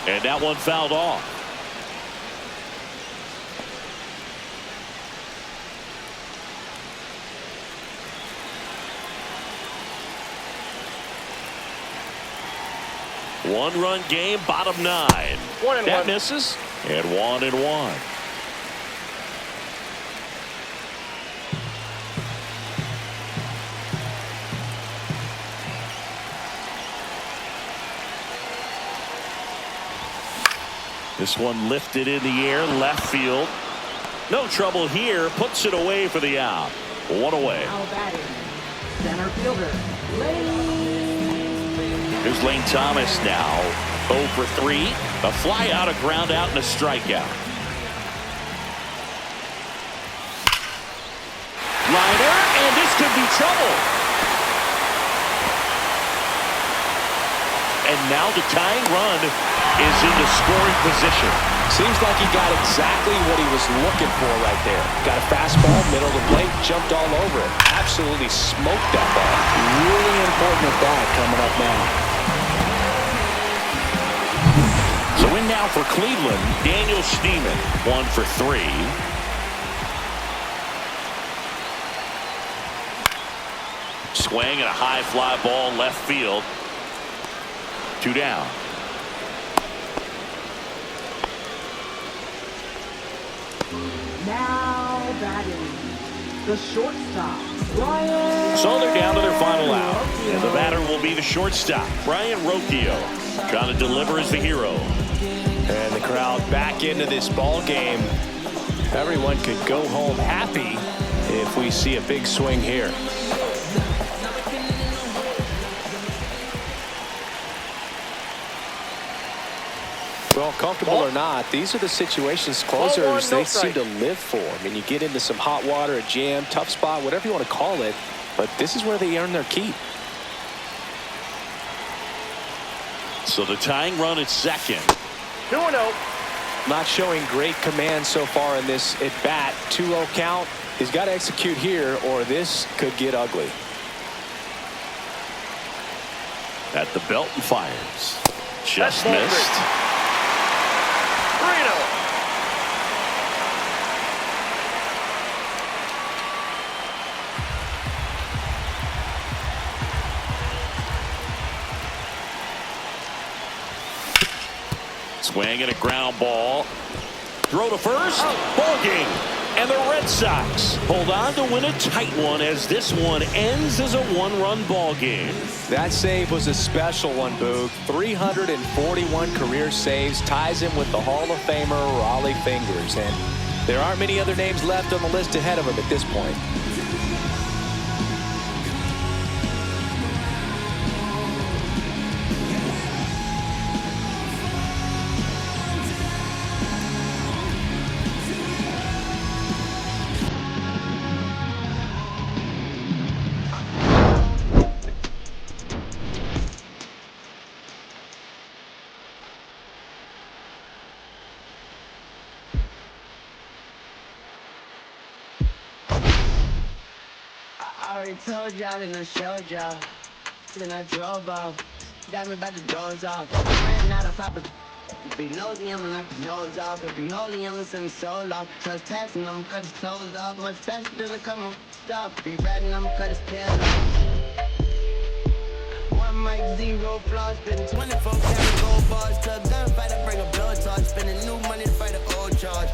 A: And that one fouled off. One-run game, bottom 9.
D: 1-1.
A: That misses, and 1-1. This one lifted in the air, left field. No trouble here, puts it away for the out. One away.
C: Now batting, center fielder, Lane.
A: Here's Lane Thomas now. 0 for 3. A fly out, a ground out, and a strikeout. Liner, and this could be trouble. And now the tying run is in the scoring position.
B: Seems like he got exactly what he was looking for right there. Got a fastball, middle of the plate, jumped all over it. Absolutely smoked that ball. Really important at bat coming up now.
A: So in now for Cleveland, Daniel Schneemann, 1 for 3. Swing and a high fly ball left field. 2 down.
C: Now batting, the shortstop, Brian.
A: So they're down to their final out. And the batter will be the shortstop, Brian Rocchio. Trying to deliver as the hero.
B: And the crowd back into this ball game. Everyone could go home happy if we see a big swing here. Well, comfortable or not, these are the situations closers they seem to live for. I mean, you get into some hot water, a jam, tough spot, whatever you want to call it, but this is where they earn their keep.
A: So the tying run at second.
D: 2-0.
B: Not showing great command so far in this at bat. 2-0 count. He's got to execute here or this could get ugly.
A: At the belt and fires. Just
D: That's ball
A: missed.
D: 3-0.
A: Swing and a ground ball. Throw to first. Ball game. And the Red Sox hold on to win a tight one as this one ends as a one-run ball game.
B: That save was a special one, Boog. 341 career saves, ties him with the Hall of Famer Raleigh Fingers, and there aren't many other names left on the list ahead of him at this point.
F: I already told y'all and I showed y'all. Then I drove off. Got me by the doors off. Ran out of pop. Be nosy, I'm like the nose off. If you holy, I'm send soul off. Trust passing, I'm cut his toes off. Much faster than a come stop. Be riding, I'm cut his tail off. One mic, 0 flaws. Spin 24 karat gold bars. To a gunfight, I bring a blood torch. Spending new money to fight an old charge.